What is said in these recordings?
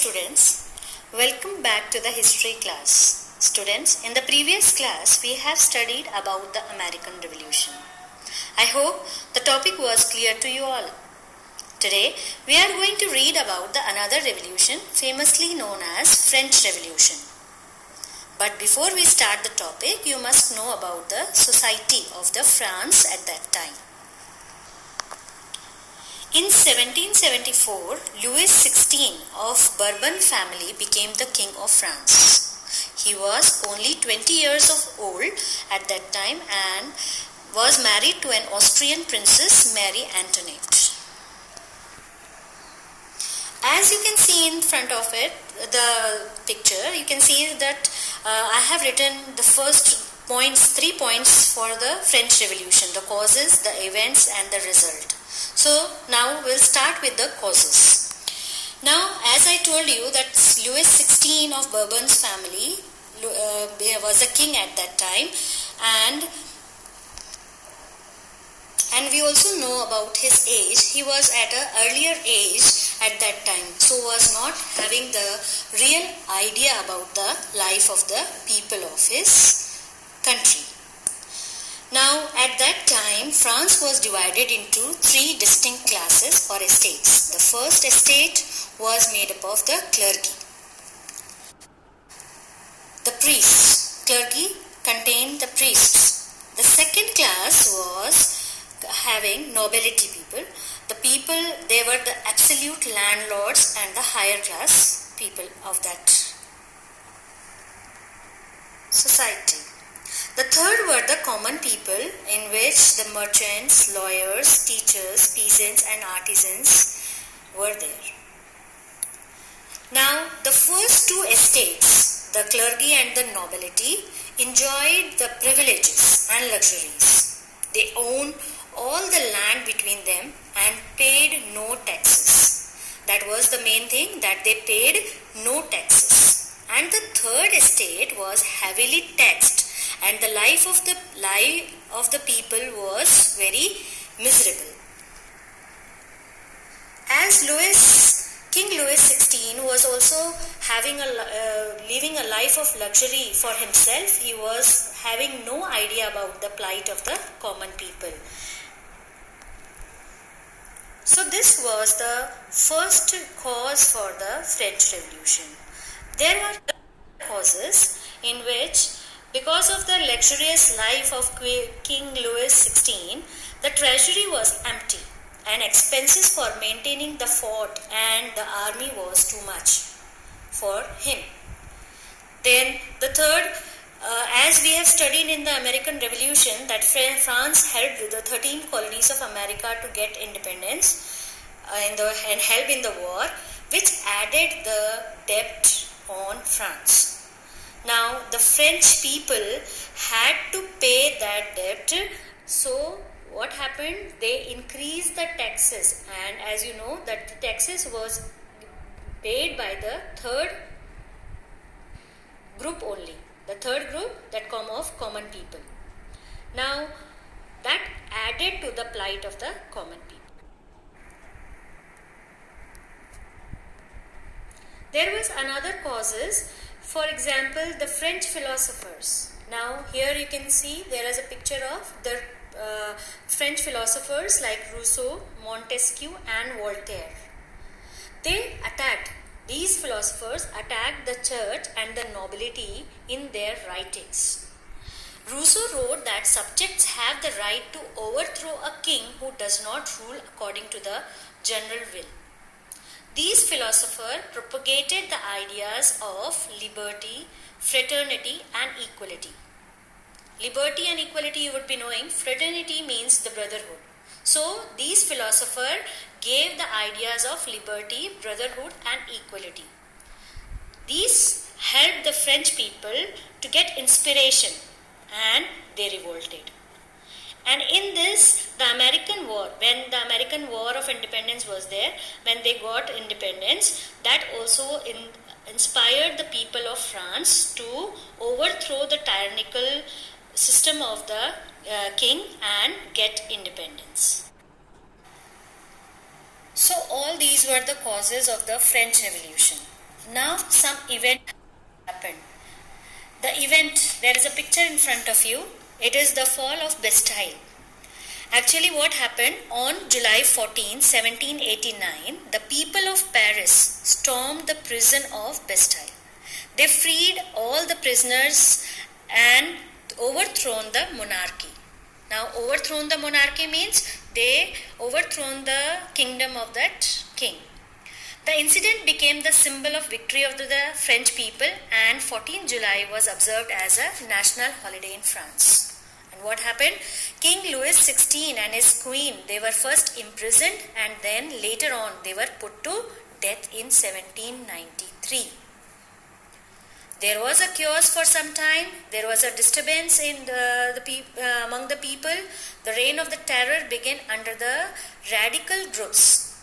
students, welcome back to the history class. Students, in the previous class we have studied about the American Revolution. I hope the topic was clear to you all. Today we are going to read about the another revolution famously known as French Revolution. But before we start the topic, you must know about the society of the France at that time. In 1774, Louis XVI of Bourbon family became the King of France. He was only 20 years of old at that time and was married to an Austrian princess, Marie Antoinette. As you can see in front of it, the picture, you can see that I have written the first points, 3 points for the French Revolution, the causes, the events and the result. So now we'll start with the causes. Now, as I told you that Louis XVI of Bourbon's family was a king at that time, and we also know about his age. He was at an earlier age at that time, so was not having the real idea about the life of the people of his country. Now, at that time, France was divided into 3 distinct classes or estates. The first estate was made up of the clergy. The priests. Clergy contained the priests. The second class was having nobility people. The people, they were the absolute landlords and the higher class people of that society. The third were the common people, in which the merchants, lawyers, teachers, peasants and artisans were there. Now, the first 2 estates, the clergy and the nobility, enjoyed the privileges and luxuries. They owned all the land between them and paid no taxes. That was the main thing, that they paid no taxes. And the third estate was heavily taxed, and the life of the people was very miserable. As King Louis XVI was also living a life of luxury for himself, he was having no idea about the plight of the common people. So this was the first cause for the French Revolution. There were causes in which, because of the luxurious life of King Louis XVI, the treasury was empty and expenses for maintaining the fort and the army was too much for him. Then the third, as we have studied in the American Revolution, that France helped the 13 colonies of America to get independence and help in the war, which added the debt on France. Now, the French people had to pay that debt, so what happened? They increased the taxes, and as you know that the taxes was paid by the third group only, the third group that come of common people. Now, that added to the plight of the common people. There was another causes. For example, the French philosophers. Now, here you can see there is a picture of the French philosophers like Rousseau, Montesquieu and Voltaire. These philosophers attacked the church and the nobility in their writings. Rousseau wrote that subjects have the right to overthrow a king who does not rule according to the general will. These philosophers propagated the ideas of liberty, fraternity and equality. Liberty and equality you would be knowing. Fraternity means the brotherhood. So these philosophers gave the ideas of liberty, brotherhood and equality. These helped the French people to get inspiration and they revolted. And in this, the American War, when the American War of Independence was there, when they got independence, that also inspired the people of France to overthrow the tyrannical system of the king and get independence. So all these were the causes of the French Revolution. Now some event happened. The event, there is a picture in front of you. It is the fall of Bastille. Actually, what happened on July 14, 1789, the people of Paris stormed the prison of Bastille. They freed all the prisoners and overthrown the monarchy. Now, overthrown the monarchy means they overthrown the kingdom of that king. The incident became the symbol of victory of the French people, and 14 July was observed as a national holiday in France. And what happened? King Louis XVI and his queen, they were first imprisoned and then later on they were put to death in 1793. There was a chaos for some time. There was a disturbance in among the people. The reign of the terror began under the radical groups,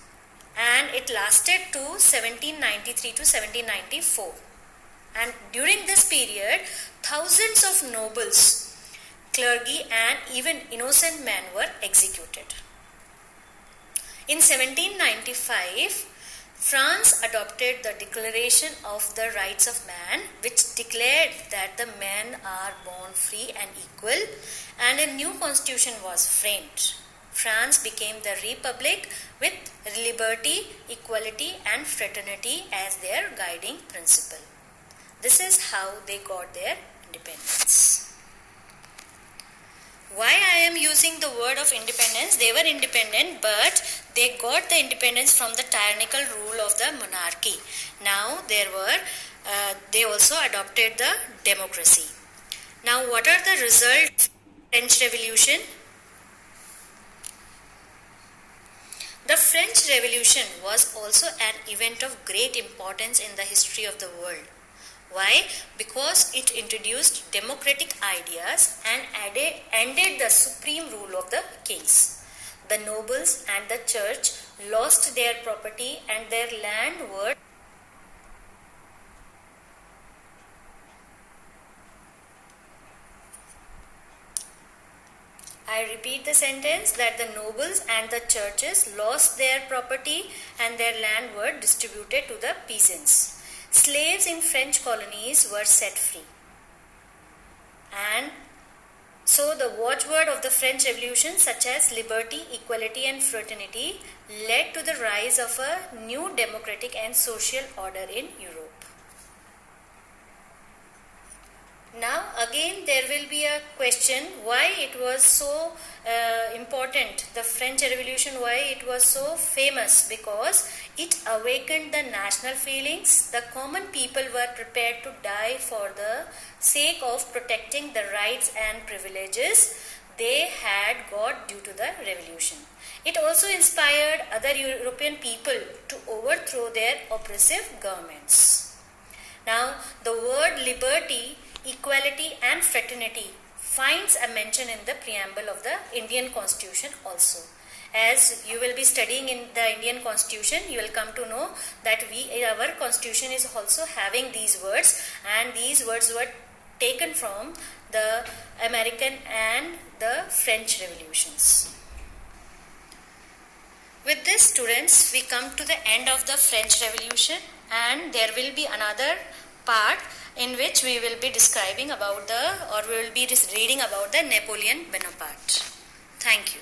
and it lasted to 1793 to 1794. And during this period, thousands of nobles, clergy, and even innocent men were executed. In 1795, France adopted the Declaration of the Rights of Man, which declared that the men are born free and equal, and a new constitution was framed. France became the republic with liberty, equality, and fraternity as their guiding principle. This is how they got their independence. Why I am using the word of independence? They were independent, but they got the independence from the tyrannical rule of the monarchy. Now they also adopted the democracy. Now, what are the results of the French Revolution? The French Revolution was also an event of great importance in the history of the world. Why? Because it introduced democratic ideas and ended the supreme rule of the kings. The nobles and the church lost their property and their land were I repeat the sentence that the nobles and the churches lost their property and their land were distributed to the peasants. Slaves in French colonies were set free. And so the watchword of the French Revolution, such as liberty, equality, and fraternity, led to the rise of a new democratic and social order in Europe. Now again there will be a question why it was so important, the French Revolution, why it was so famous, because it awakened the national feelings. The common people were prepared to die for the sake of protecting the rights and privileges they had got due to the revolution. It also inspired other European people to overthrow their oppressive governments. Now the word liberty, equality, and fraternity finds a mention in the preamble of the Indian Constitution also. As you will be studying in the Indian Constitution, you will come to know that our Constitution is also having these words, and these words were taken from the American and the French revolutions. With this, students, we come to the end of the French Revolution, and there will be another part in which we will be describing about we will be reading about the Napoleon Bonaparte. Thank you.